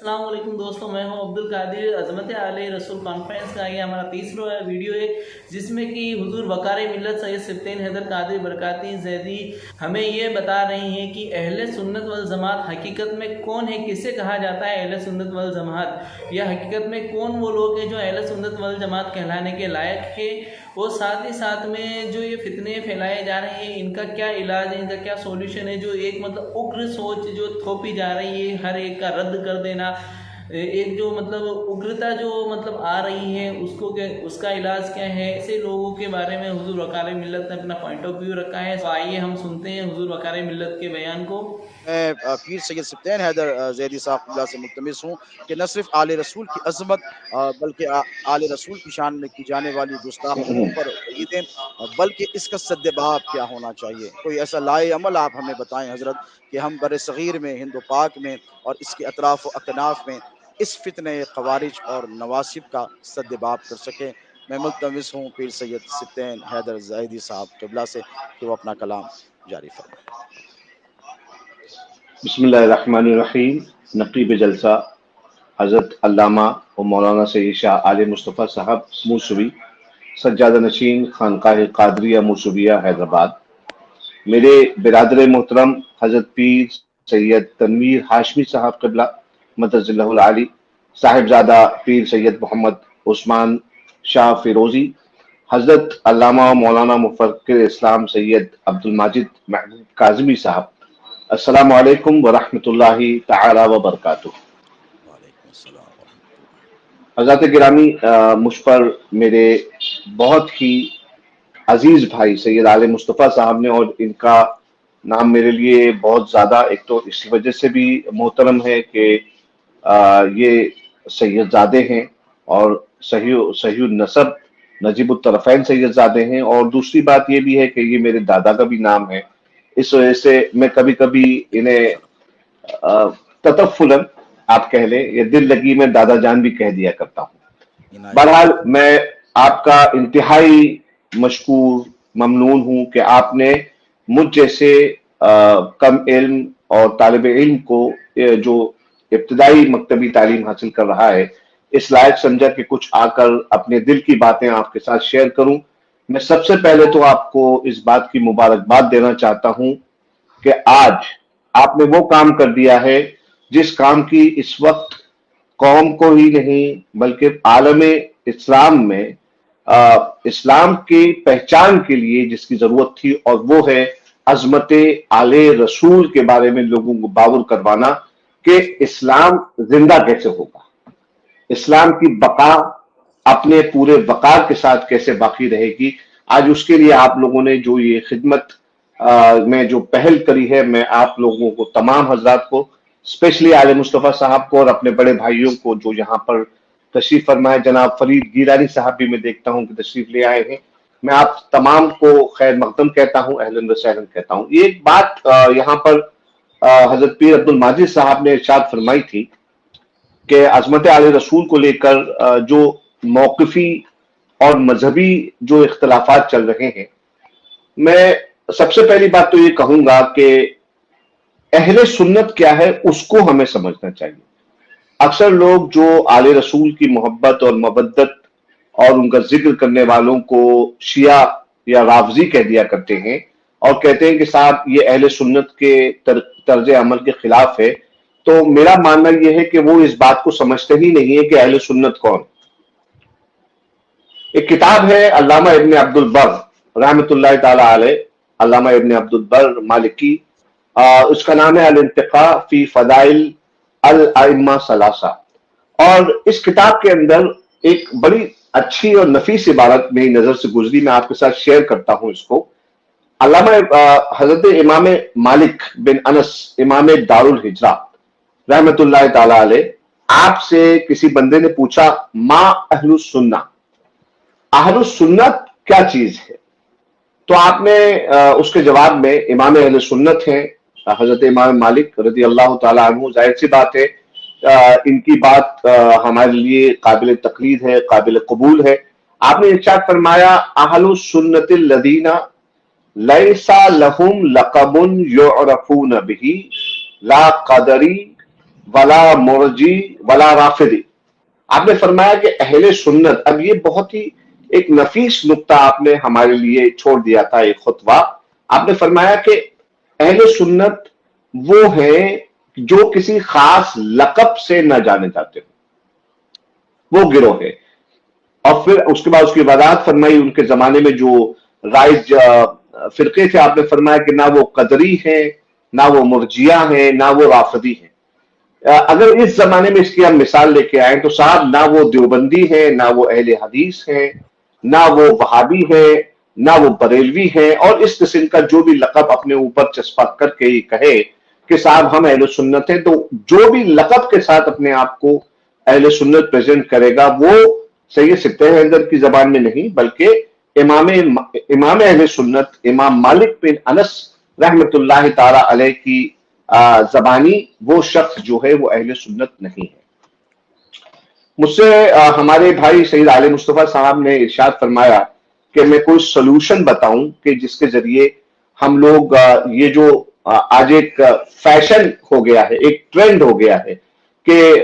السلام علیکم دوستوں، میں ہوں عبد القادر۔ عظمت عالیہ رسول کانفرنس کا یہ ہمارا تیسرا ویڈیو ہے، جس میں کہ حضور وقار ملت سید سبطین حیدر قادری برکاتی زیدی ہمیں یہ بتا رہی ہیں کہ اہل سنت والجماعت حقیقت میں کون ہے، کسے کہا جاتا ہے اہل سنت والجماعت، یا حقیقت میں کون وہ لوگ ہیں جو اہل سنت والجماعت کہلانے کے لائق ہے، اور ساتھ ہی ساتھ میں جو یہ فتنے پھیلائے جا رہے ہیں ان کا کیا علاج ہے، ان کا کیا سولوشن ہے۔ جو ایک اگر سوچ جو تھوپی جا رہی ہے، ہر ایک کا رد کر دینا، ایک جو اگرتا جو آ رہی ہے اس کا علاج کیا ہے، ایسے لوگوں کے بارے میں حضور وقار ملت نے اپنا پوائنٹ آف ویو رکھا ہے۔ تو آئیے ہم سنتے ہیں حضور وقار ملت کے بیان کو۔ میں پیر سید سبطین حیدر زیدی صاحب اللہ سے ملتمس ہوں کہ نہ صرف آل رسول کی عظمت بلکہ آل رسول کی شان میں کی جانے والی گستاخیوں پر وعیدیں، بلکہ اس کا سدباب کیا ہونا چاہیے۔ کوئی ایسا لائے عمل آپ ہمیں بتائیں حضرت کہ ہم بر صغیر میں، ہند و پاک میں اور اس کے اطراف و اکناف میں اس فتنہ خوارج اور نواسب کا سدباب کر سکیں۔ میں ملتمس ہوں پیر سید سبطین حیدر زیدی صاحب قبلہ سے کہ وہ اپنا کلام جاری فرمائیں۔ بسم اللہ الرحمن الرحیم۔ نقیب جلسہ حضرت علامہ و مولانا سید شاہ علی مصطفیٰ صاحب موسوی، سجادہ نشین خانقاہ قادریہ موسویہ حیدرآباد، میرے برادر محترم حضرت پیر سید تنویر ہاشمی صاحب قبلہ مدرج اللہ العالی، صاحبزادہ پیر سید محمد عثمان شاہ فیروزی، حضرت علامہ مولانا مفکر اسلام سید عبد الماجد محمود کاظمی صاحب، السلام علیکم ورحمۃ اللہ تعالی وبرکاتہ۔ وعلیکم السلام ورحمۃ اللہ۔ حضرات گرامی، مجھ پر میرے بہت ہی عزیز بھائی سید علی مصطفیٰ صاحب نے، اور ان کا نام میرے لیے بہت زیادہ، ایک تو اس وجہ سے بھی محترم ہے کہ یہ سید زادے ہیں اور صحیح النسب نجیب الطرفین سید زادے ہیں، اور دوسری بات یہ بھی ہے کہ یہ میرے دادا کا بھی نام ہے۔ اس وجہ سے میں کبھی کبھی انہیں تطفلاً آپ کہہ لیں یا دل لگی میں دادا جان بھی کہہ دیا کرتا ہوں۔ بہرحال میں آپ کا انتہائی مشکور ممنون ہوں کہ آپ نے مجھ جیسے کم علم اور طالب علم کو جو ابتدائی مکتبی تعلیم حاصل کر رہا ہے، اس لائق سمجھا کہ کچھ آ کر اپنے دل کی باتیں آپ کے ساتھ شیئر کروں۔ میں سب سے پہلے تو آپ کو اس بات کی مبارکباد دینا چاہتا ہوں کہ آج آپ نے وہ کام کر دیا ہے جس کام کی اس وقت قوم کو ہی نہیں بلکہ عالم اسلام میں اسلام کی پہچان کے لیے جس کی ضرورت تھی، اور وہ ہے عظمت آل رسول کے بارے میں لوگوں کو باور کروانا کہ اسلام زندہ کیسے ہوگا، اسلام کی بقا اپنے پورے وقار کے ساتھ کیسے باقی رہے گی۔ آج اس کے لیے آپ لوگوں نے جو یہ خدمت میں جو پہل کری ہے، میں آپ لوگوں کو، تمام حضرات کو، اسپیشلی علی مصطفیٰ صاحب کو اور اپنے بڑے بھائیوں کو جو یہاں پر تشریف فرمائے، جناب فرید گیلانی صاحب بھی میں دیکھتا ہوں کہ تشریف لے آئے ہیں، میں آپ تمام کو خیر مقدم کہتا ہوں، اہلاً و سہلاً کہتا ہوں۔ یہ ایک بات یہاں پر حضرت پیر عبد الماجد صاحب نے ارشاد فرمائی تھی کہ عظمت علی رسول کو لے کر جو موقفی اور مذہبی جو اختلافات چل رہے ہیں، میں سب سے پہلی بات تو یہ کہوں گا کہ اہل سنت کیا ہے اس کو ہمیں سمجھنا چاہیے۔ اکثر لوگ جو آل رسول کی محبت اور مودت اور ان کا ذکر کرنے والوں کو شیعہ یا رافضی کہہ دیا کرتے ہیں، اور کہتے ہیں کہ صاحب یہ اہل سنت کے طرز عمل کے خلاف ہے، تو میرا ماننا یہ ہے کہ وہ اس بات کو سمجھتے ہی نہیں ہے کہ اہل سنت کون۔ ایک کتاب ہے علامہ ابن عبد البر رحمۃ اللہ تعالی علیہ، علامہ ابن عبد البر مالکی، اس کا نام ہے الانتقاء فی فضائل الائمہ ثلاثہ، اور اس کتاب کے اندر ایک بڑی اچھی اور نفیس عبارت میری نظر سے گزری، میں آپ کے ساتھ شیئر کرتا ہوں اس کو۔ علامہ حضرت امام مالک بن انس امام دار الہجرہ رحمۃ اللہ تعالی علیہ، آپ سے کسی بندے نے پوچھا ما اہل السنہ، اہل السنت کیا چیز ہے؟ تو آپ نے اس کے جواب میں امام اہل سنت ہیں حضرت امام مالک رضی اللہ تعالیٰ عنہ، ظاہر سی بات ہے ان کی بات ہمارے لیے قابل تقلید ہے، قابل قبول ہے۔ آپ نے ارشاد فرمایا اہل السنت الذین لیس لہم لقب یعرفون بہ لا قدری ولا مرجی ولا رافضی. آپ نے فرمایا کہ اہل سنت، اب یہ بہت ہی ایک نفیس نقطہ آپ نے ہمارے لیے چھوڑ دیا تھا، ایک خطبہ. آپ نے فرمایا کہ اہل سنت وہ ہیں جو کسی خاص لقب سے نہ جانے جاتے ہوں، وہ گروہ ہے. اور پھر اس کے بعد اس کی وضاحت فرمائی ان کے زمانے میں جو رائج فرقے تھے. آپ نے فرمایا کہ نہ وہ قدری ہیں، نہ وہ مرجیہ ہیں، نہ وہ رافضی ہیں. اگر اس زمانے میں اس کی ہم مثال لے کے آئیں تو صاحب نہ وہ دیوبندی ہیں، نہ وہ اہل حدیث ہیں، نہ وہ وہابی ہیں، نہ وہ بریلوی ہیں، اور اس قسم کا جو بھی لقب اپنے اوپر چسپا کر کے ہی کہے کہ صاحب ہم اہل سنت ہیں. تو جو بھی لقب کے ساتھ اپنے آپ کو اہل سنت پریزنٹ کرے گا وہ سید سبتہ حیدر کی زبان میں نہیں بلکہ امام اہل سنت امام مالک بن انس رحمت اللہ تعالی علیہ کی زبانی وہ شخص جو ہے وہ اہل سنت نہیں ہے. مجھ سے ہمارے بھائی سید علی مصطفیٰ صاحب نے ارشاد فرمایا کہ میں کوئی سلوشن بتاؤں کہ جس کے ذریعے ہم لوگ یہ جو آج ایک فیشن ہو گیا ہے، ایک ٹرینڈ ہو گیا ہے کہ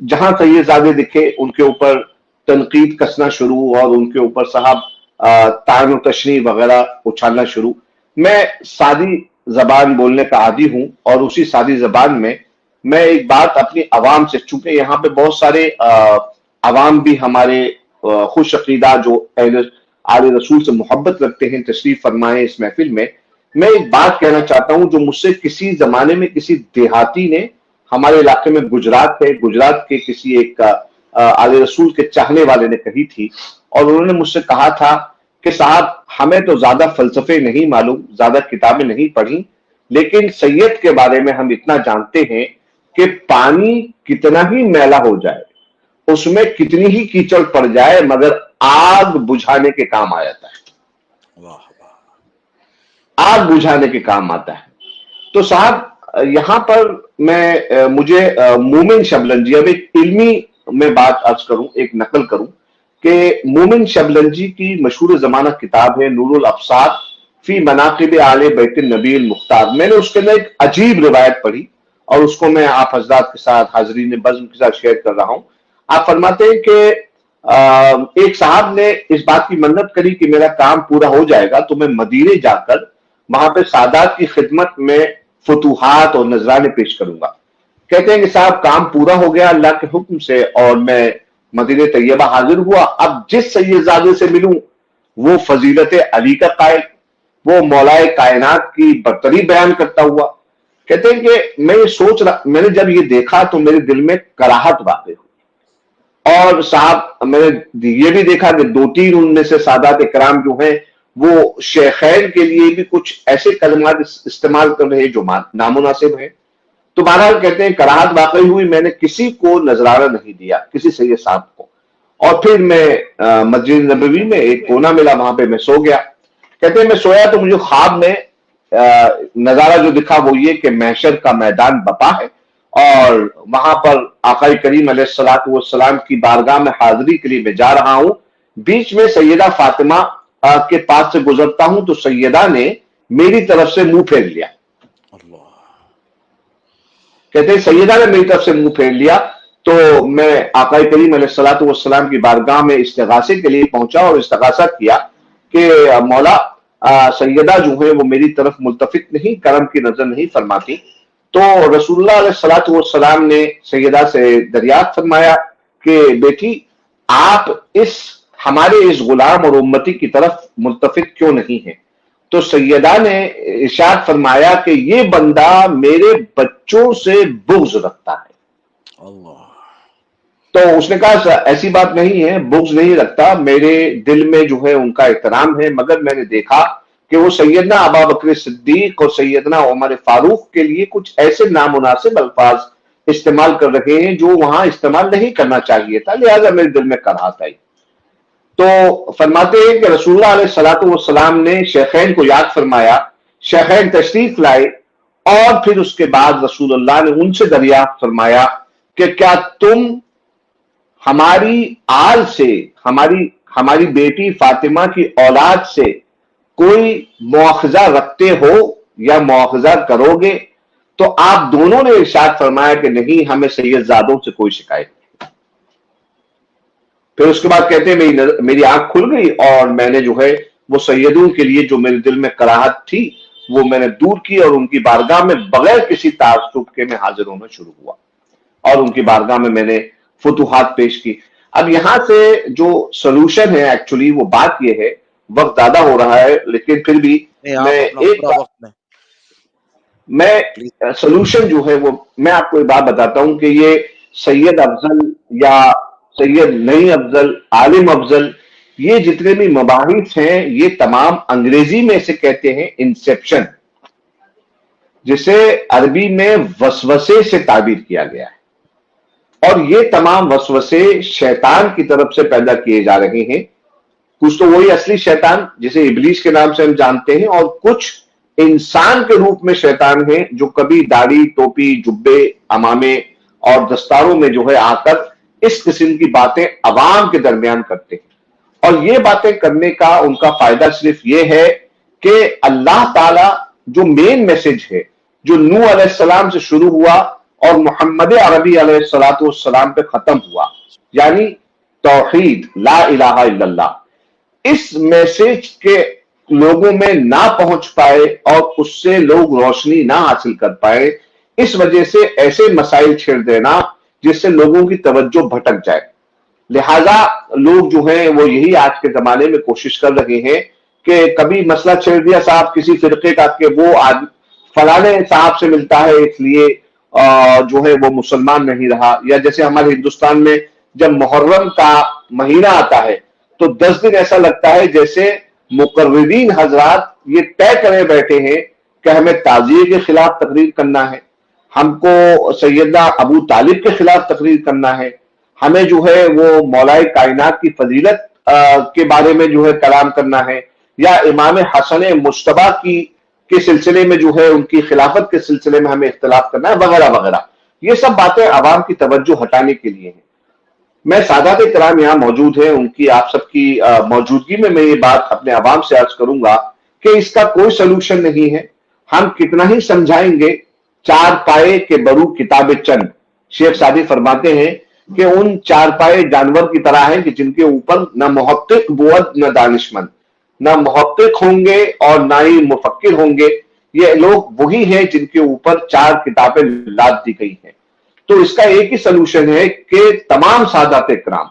جہاں سید زادے دکھے ان کے اوپر تنقید کسنا شروع اور ان کے اوپر صاحب تعین و تشریح وغیرہ اچھالنا شروع. میں سادی زبان بولنے کا عادی ہوں اور اسی سادی زبان میں ایک بات اپنی عوام سے، چونکہ یہاں پہ بہت سارے عوام بھی ہمارے خوش عقیدہ جو آل رسول سے محبت رکھتے ہیں تشریف فرمائے اس محفل میں ایک بات کہنا چاہتا ہوں جو مجھ سے کسی زمانے میں کسی دیہاتی نے ہمارے علاقے میں گجرات کے کسی ایک آل رسول کے چاہنے والے نے کہی تھی. اور انہوں نے مجھ سے کہا تھا کہ صاحب ہمیں تو زیادہ فلسفے نہیں معلوم، زیادہ کتابیں نہیں پڑھی، لیکن سید کے بارے میں ہم اتنا جانتے ہیں کہ پانی کتنا ہی میلا ہو جائے، اس میں کتنی ہی کیچڑ پڑ جائے، مگر آگ بجھانے کے کام آ جاتا ہے. آگ بجھانے کے کام آتا ہے. تو صاحب یہاں پر مجھے مومن شبلنجی، اب ایک علمی میں بات عرض کروں، ایک نقل کروں کہ مومن شبلنجی کی مشہور زمانہ کتاب ہے نور الابصار فی مناقب آل بیت النبی المختار. میں نے اس کے اندر ایک عجیب روایت پڑھی اور اس کو میں آپ حضرات کے ساتھ حاضرین بزم کے ساتھ شیئر کر رہا ہوں. آپ فرماتے ہیں کہ ایک صاحب نے اس بات کی منت کری کہ میرا کام پورا ہو جائے گا تو میں مدینے جا کر وہاں پہ سادات کی خدمت میں فتوحات اور نذرانے پیش کروں گا. کہتے ہیں کہ صاحب کام پورا ہو گیا اللہ کے حکم سے اور میں مدینہ طیبہ حاضر ہوا. اب جس سید زادے سے ملوں وہ فضیلت علی کا قائل، وہ مولائے کائنات کی برتری بیان کرتا ہوا. کہتے ہیں کہ میں یہ سوچ رہا، میں نے جب یہ دیکھا تو میرے دل میں کراہت واقع ہوئی. اور صاحب میں نے یہ بھی دیکھا کہ دو تین ان میں سے سادات کرام جو ہیں وہ شیخین کے لیے بھی کچھ ایسے کلمات استعمال کر رہے ہیں جو نامناسب ہیں. تو بہرحال کہتے ہیں کراہت واقعی ہوئی، میں نے کسی کو نذرانہ نہیں دیا، کسی سید صاحب کو. اور پھر میں مسجد نبوی میں ایک کونا ملا، وہاں پہ میں سو گیا. کہتے ہیں میں سویا تو مجھے خواب میں نظارہ جو دکھا وہ یہ کہ محشر کا میدان بپا ہے اور وہاں پر آقا کریم علیہ الصلوۃ والسلام کی بارگاہ میں حاضری کے لیے میں جا رہا ہوں. بیچ میں سیدہ فاطمہ کے پاس سے گزرتا ہوں تو سیدہ نے میری طرف سے منہ پھیر لیا. کہتے ہیں سیدہ نے میری طرف سے منہ پھیر لیا تو میں آقا کریم علیہ الصلوۃ والسلام کی بارگاہ میں استغاثے کے لیے پہنچا اور استغاثہ کیا کہ مولا سیدہ جو ہے وہ میری طرف ملتفت نہیں، کرم کی نظر نہیں فرماتی. تو رسول اللہ علیہ الصلوۃ والسلام نے سیدہ سے دریافت فرمایا کہ بیٹی آپ ہمارے اس غلام اور امتی کی طرف ملتفت کیوں نہیں ہیں؟ تو سیدہ نے ارشاد فرمایا کہ یہ بندہ میرے بچوں سے بغض رکھتا ہے. تو اس نے کہا ایسی بات نہیں ہے، بغض نہیں رکھتا، میرے دل میں جو ہے ان کا احترام ہے، مگر میں نے دیکھا کہ وہ سیدنا ابا بکر صدیق اور سیدنا عمر فاروق کے لیے کچھ ایسے نامناسب الفاظ استعمال کر رہے ہیں جو وہاں استعمال نہیں کرنا چاہیے تھا، لہذا میرے دل میں کراہت آئی. تو فرماتے ہیں کہ رسول اللہ علیہ الصلوۃ والسلام نے شیخین کو یاد فرمایا، شیخین تشریف لائے اور پھر اس کے بعد رسول اللہ نے ان سے دریافت فرمایا کہ کیا تم ہماری آل سے، ہماری بیٹی فاطمہ کی اولاد سے کوئی مواخذہ رکھتے ہو یا مواخذہ کرو گے؟ تو آپ دونوں نے ارشاد فرمایا کہ نہیں ہمیں سید زادوں سے کوئی شکایت نہیں. پھر اس کے بعد کہتے ہیں میری آنکھ کھل گئی اور میں نے جو ہے وہ سیدوں کے لیے جو میرے دل میں کراہت تھی وہ میں نے دور کی اور ان کی بارگاہ میں بغیر کسی تعصب کے میں حاضر ہونا شروع ہوا اور ان کی بارگاہ میں نے فتوحات پیش کی. اب یہاں سے جو سلوشن ہے ایکچولی وہ بات یہ ہے, وقت زیادہ ہو رہا ہے لیکن پھر بھی میں سلوشن جو ہے وہ میں آپ کو ایک بات بتاتا ہوں کہ یہ سید افضل یا سید نئی افضل, عالم افضل, یہ جتنے بھی مباحث ہیں یہ تمام انگریزی میں اسے کہتے ہیں انسیپشن, جسے عربی میں وسوسے سے تعبیر کیا گیا ہے. اور یہ تمام وسوسے شیطان کی طرف سے پیدا کیے جا رہے ہیں. کچھ تو وہی اصلی شیطان جسے ابلیس کے نام سے ہم جانتے ہیں, اور کچھ انسان کے روپ میں شیطان ہیں جو کبھی داڑھی, ٹوپی, جبے, امامے اور دستاروں میں جو ہے آ کر اس قسم کی باتیں عوام کے درمیان کرتے ہیں. اور یہ باتیں کرنے کا ان کا فائدہ صرف یہ ہے کہ اللہ تعالی جو مین میسج ہے جو نوح علیہ السلام سے شروع ہوا اور محمد عربی علیہ السلام پہ ختم ہوا, یعنی توحید, لا الہ الا اللہ, اس میسج کے لوگوں میں نہ پہنچ پائے اور اس سے لوگ روشنی نہ حاصل کر پائے, اس وجہ سے ایسے مسائل چھیڑ دینا جس سے لوگوں کی توجہ بھٹک جائے. لہذا لوگ جو ہیں وہ یہی آج کے زمانے میں کوشش کر رہے ہیں کہ کبھی مسئلہ چھیڑ دیا صاحب کسی فرقے کا کہ وہ فلانے صاحب سے ملتا ہے اس لیے جو ہے وہ مسلمان نہیں رہا, یا جیسے ہمارے ہندوستان میں جب محرم کا مہینہ آتا ہے تو 10 دن ایسا لگتا ہے جیسے مقررین حضرات یہ طے کرے بیٹھے ہیں کہ ہمیں تعزیے کے خلاف تقریر کرنا ہے, ہم کو سیدنا ابو طالب کے خلاف تقریر کرنا ہے, ہمیں جو ہے وہ مولائے کائنات کی فضیلت کے بارے میں جو ہے کلام کرنا ہے, یا امام حسن مجتبی کے سلسلے میں جو ہے ان کی خلافت کے سلسلے میں ہمیں اختلاف کرنا ہے, وغیرہ وغیرہ. یہ سب باتیں عوام کی توجہ ہٹانے کے لیے ہیں. میں سادات کرام یہاں موجود ہیں, ان کی آپ سب کی موجودگی میں یہ بات اپنے عوام سے عرض کروں گا کہ اس کا کوئی سلوشن نہیں ہے. ہم کتنا ہی سمجھائیں گے, چار پائے کے برو کتاب چند, شیخ سعدی فرماتے ہیں کہ ان چار پائے جانور کی طرح ہیں کہ جن کے اوپر نہ محقق بود نہ دانشمند, نہ محقق ہوں گے اور نہ ہی مفکر ہوں گے. یہ لوگ وہی ہیں جن کے اوپر چار کتابیں لاد دی گئی ہیں. تو اس کا ایک ہی سلوشن ہے کہ تمام سادات کرام,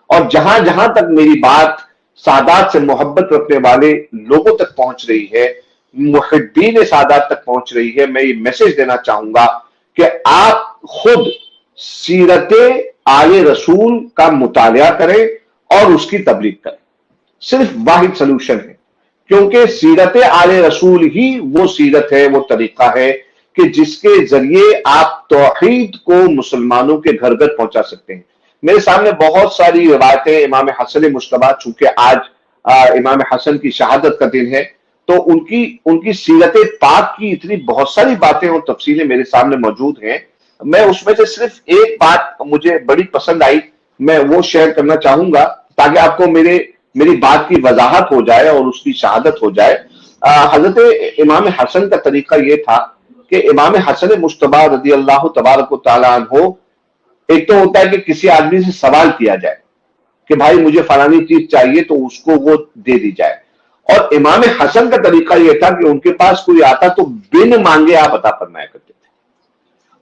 اور جہاں جہاں تک میری بات سادات سے محبت رکھنے والے لوگوں تک پہنچ رہی ہے, محبین سادات تک پہنچ رہی ہے, میں یہ میسج دینا چاہوں گا کہ آپ خود سیرت آل رسول کا مطالعہ کریں اور اس کی تبلیغ کریں. صرف واحد سلوشن ہے, کیونکہ سیرت آل رسول ہی وہ سیرت ہے, وہ طریقہ ہے کہ جس کے ذریعے آپ توحید کو مسلمانوں کے گھر گھر پہنچا سکتے ہیں. میرے سامنے بہت ساری روایتیں امام حسن مجتبی, چونکہ آج امام حسن کی شہادت کا دن ہے تو ان کی سیرت پاک کی اتنی بہت ساری باتیں اور تفصیلیں میرے سامنے موجود ہیں. میں اس میں سے صرف ایک بات مجھے بڑی پسند آئی, میں وہ شیئر کرنا چاہوں گا تاکہ آپ کو میری بات کی وضاحت ہو جائے اور اس کی شہادت ہو جائے. حضرت امام حسن کا طریقہ یہ تھا کہ امام حسن مجتبی رضی اللہ تبارک و تعالیٰ عنہ, ایک تو ہوتا ہے کہ کسی آدمی سے سوال کیا جائے کہ بھائی مجھے فلانی چیز چاہیے تو اس کو وہ دے دی جائے, اور امام حسن کا طریقہ یہ تھا کہ ان کے پاس کوئی آتا تو بن مانگے آپ عطا فرمایا کرتے تھے,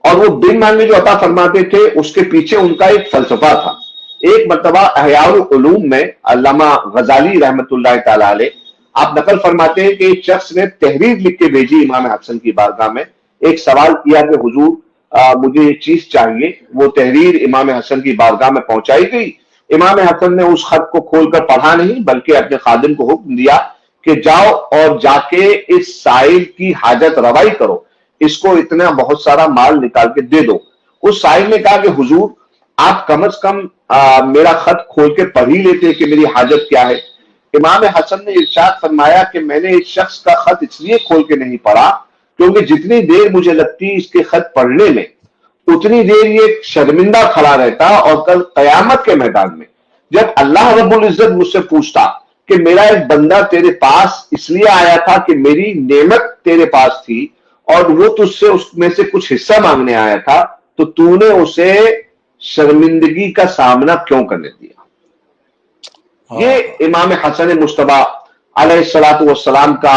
اور وہ بن مانگے جو عطا فرماتے تھے اس کے پیچھے ان کا ایک فلسفہ تھا. ایک مرتبہ احیاء العلوم میں علامہ غزالی رحمت اللہ تعالی علیہ آپ نقل فرماتے ہیں کہ ایک شخص نے تحریر لکھ کے بھیجی امام حسن کی بارگاہ میں, ایک سوال کیا کہ حضور مجھے یہ چیز چاہیے. وہ تحریر امام حسن کی بارگاہ میں پہنچائی گئی. امام حسن نے اس خط کو کھول کر پڑھا نہیں بلکہ اپنے خادم کو حکم دیا کہ جاؤ اور جا کے اس سائل کی حاجت روائی کرو, اس کو اتنا بہت سارا مال نکال کے دے دو. اس سائل نے کہا کہ حضور آپ کم از کم میرا خط کھول کے پڑھ ہی لیتے کہ میری حاجت کیا ہے. امام حسن نے ارشاد فرمایا کہ میں نے اس شخص کا خط اس لیے کھول کے نہیں پڑھا کیونکہ جتنی دیر مجھے لگتی اس کے خط پڑھنے میں اتنی دیر یہ شرمندہ کھڑا رہتا, اور کل قیامت کے میدان میں جب اللہ رب العزت مجھ سے پوچھتا کہ میرا ایک بندہ تیرے پاس اس لیے آیا تھا کہ میری نعمت تیرے پاس تھی اور وہ تجھ سے اس میں سے کچھ حصہ مانگنے آیا تھا تو تو نے اسے شرمندگی کا سامنا کیوں کرنے دیا؟ یہ امام حسن مصطفیٰ علیہ الصلوۃ والسلام کا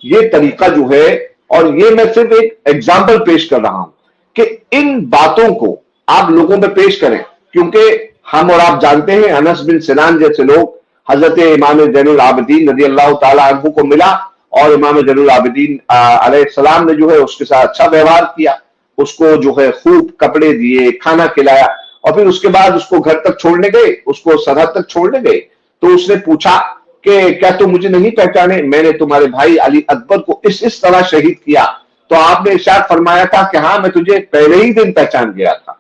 یہ طریقہ جو ہے، اور یہ میں صرف ایک ایگزامپل پیش کر رہا ہوں کہ ان باتوں کو آپ لوگوں میں پیش کریں، کیونکہ ہم اور آپ جانتے ہیں انس بن سنان جیسے لوگ حضرت امام زین العابدین رضی اللہ تعالی عنہ کو ملا، اور امام زین العابدین علیہ السلام نے جو ہے اس کے ساتھ اچھا ویوہار کیا، اس کو جو ہے خوب کپڑے دیے، کھانا کھلایا، اور پھر اس کے بعد اس کو گھر تک چھوڑنے گئے، اس کو سرحد تک چھوڑنے گئے تو اس نے پوچھا کہ کیا تم مجھے نہیں پہچانے؟ میں نے تمہارے بھائی علی اکبر کو اس طرح شہید کیا۔ تو آپ نے ارشاد فرمایا تھا کہ ہاں میں تجھے پہلے ہی دن پہچان گیا تھا۔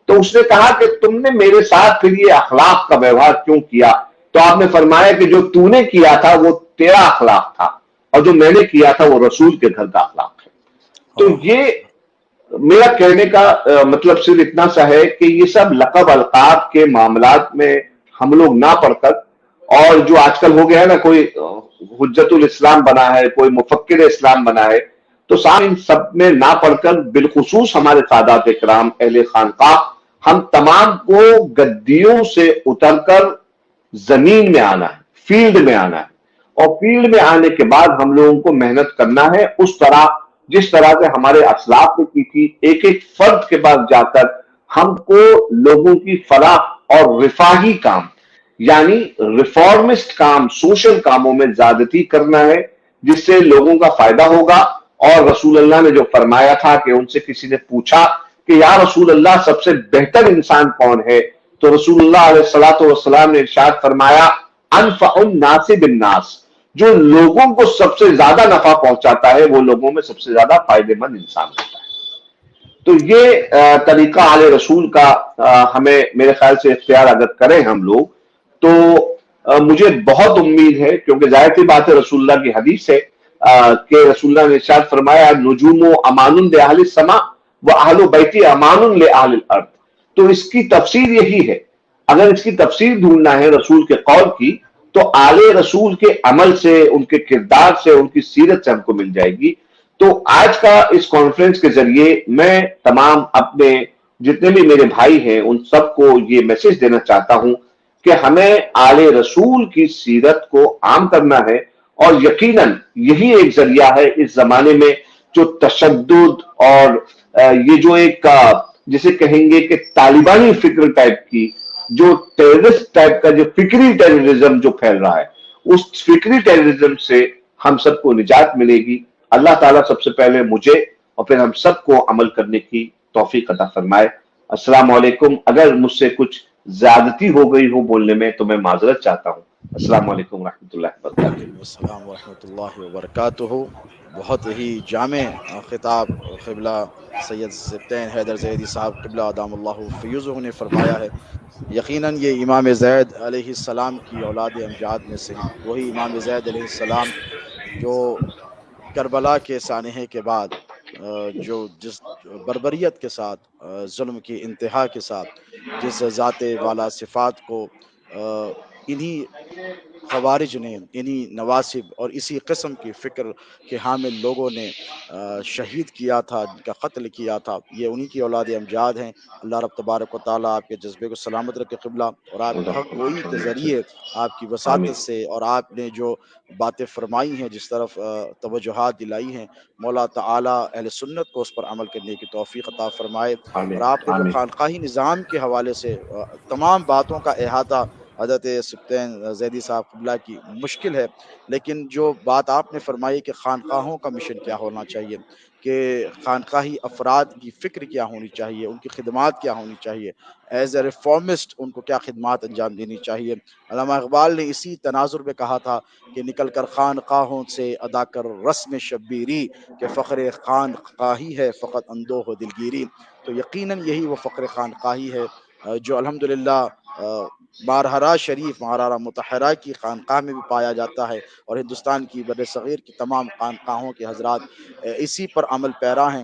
تو اس نے کہا کہ تم نے میرے ساتھ پھر یہ اخلاق کا ویوہار کیوں کیا؟ تو آپ نے فرمایا کہ جو تو نے کیا تھا وہ تیرا اخلاق تھا، اور جو میں نے کیا تھا وہ رسول کے گھر کا اخلاق ہے۔ تو یہ میرا کہنے کا مطلب صرف اتنا سا ہے کہ یہ سب لقب القاب کے معاملات میں ہم لوگ نہ پڑھ کر، اور جو آج کل ہو گیا ہے نا، کوئی حجت الاسلام بنا ہے، کوئی مفکر اسلام بنا ہے، تو ساتھ ان سب میں نہ پڑھ کر بالخصوص ہمارے سادات اکرام اہل خانقاہ، ہم تمام کو گدیوں سے اتر کر زمین میں آنا ہے، فیلڈ میں آنا ہے، اور فیلڈ میں آنے کے بعد ہم لوگوں کو محنت کرنا ہے اس طرح جس طرح سے ہمارے اسلاف نے کی تھی، ایک ایک فرد کے پاس جا کر ہم کو لوگوں کی فلاح اور رفاہی کام، یعنی ریفارمسٹ کام، سوشل کاموں میں زیادتی کرنا ہے، جس سے لوگوں کا فائدہ ہوگا۔ اور رسول اللہ نے جو فرمایا تھا کہ ان سے کسی نے پوچھا کہ یا رسول اللہ سب سے بہتر انسان کون ہے؟ تو رسول اللہ علیہ الصلوۃ والسلام نے ارشاد فرمایا انفع الناس بالناس، جو لوگوں کو سب سے زیادہ نفع پہنچاتا ہے وہ لوگوں میں سب سے زیادہ فائدہ مند انسان ہوتا ہے۔ تو یہ طریقہ آل رسول کا ہمیں میرے خیال سے اختیار اگر کریں ہم لوگ تو مجھے بہت امید ہے، کیونکہ ظاہر سی بات ہے رسول اللہ کی حدیث ہے کہ رسول اللہ نے ارشاد فرمایا نجوم امان لاہل السماء واہل بیتی امان لاہل الارض۔ تو اس کی تفسیر یہی ہے، اگر اس کی تفسیر ڈھونڈنا ہے رسول کے قول کی تو آل رسول کے عمل سے، ان کے کردار سے، ان کی سیرت سے ہم کو مل جائے گی۔ تو آج کا اس کانفرنس کے ذریعے میں تمام اپنے جتنے بھی میرے بھائی ہیں ان سب کو یہ میسج دینا چاہتا ہوں کہ ہمیں آل رسول کی سیرت کو عام کرنا ہے، اور یقیناً یہی ایک ذریعہ ہے اس زمانے میں جو تشدد اور یہ جو ایک جسے کہیں گے کہ طالبانی فکر ٹائپ کی، جو ٹیررسٹ ٹائپ کا جو فکری ٹیررزم جو پھیل رہا ہے، اس فکری ٹیررزم سے ہم سب کو نجات ملے گی۔ اللہ تعالیٰ سب سے پہلے مجھے اور پھر ہم سب کو عمل کرنے کی توفیق عطا فرمائے۔ السلام علیکم۔ اگر مجھ سے کچھ زیادتی ہو گئی ہو بولنے میں تو میں معذرت چاہتا ہوں۔ السلام علیکم ورحمۃ اللہ وبرکاتہ۔ وعلیکم السلام ورحمۃ اللہ وبرکاتہ۔ بہت ہی جامع خطاب قبلہ سید سبطین حیدر زیدی صاحب قبلہ ادام اللہ فیوزہ نے فرمایا ہے۔ یقیناً یہ امام زید علیہ السلام کی اولاد امجاد میں سے وہی امام زید علیہ السلام جو کربلا کے سانحے کے بعد جو جس بربریت کے ساتھ، ظلم کی انتہا کے ساتھ، جس ذات والا صفات کو انہی خوارج نے، انہی نواسب اور اسی قسم کی فکر کے حامل لوگوں نے شہید کیا تھا، ان کا قتل کیا تھا، یہ انہی کی اولاد امجاد ہیں۔ اللہ رب تبارک و تعالیٰ آپ کے جذبے کو سلامت رکھے قبلہ، اور آپ کے حق گوئی کے ذریعے آپ کی وساطت سے اور آپ نے جو باتیں فرمائی ہیں، جس طرف توجہات دلائی ہیں، مولا تعالیٰ اہل سنت کو اس پر عمل کرنے کی توفیق عطا فرمائے۔ اور آپ نے جو خانقاہی نظام کے حوالے سے تمام باتوں کا احاطہ، حضرت سبطین زیدی صاحب قبلہ کی مشکل ہے، لیکن جو بات آپ نے فرمائی کہ خانقاہوں کا مشن کیا ہونا چاہیے، کہ خانقاہی افراد کی فکر کیا ہونی چاہیے، ان کی خدمات کیا ہونی چاہیے، ایز اے ریفارمسٹ ان کو کیا خدمات انجام دینی چاہیے۔ علامہ اقبال نے اسی تناظر میں کہا تھا کہ نکل کر خانقاہوں سے ادا کر رسم شبیری، کہ فخر خانقاہی ہے فقط اندوہ و دلگیری۔ تو یقیناً یہی وہ فخر خانقاہی ہے جو الحمدللہ بارہرا شریف مہرارہ مطہرہ کی خانقاہ میں بھی پایا جاتا ہے، اور ہندوستان کی بر صغیر کی تمام خانقاہوں کے حضرات اسی پر عمل پیرا ہیں۔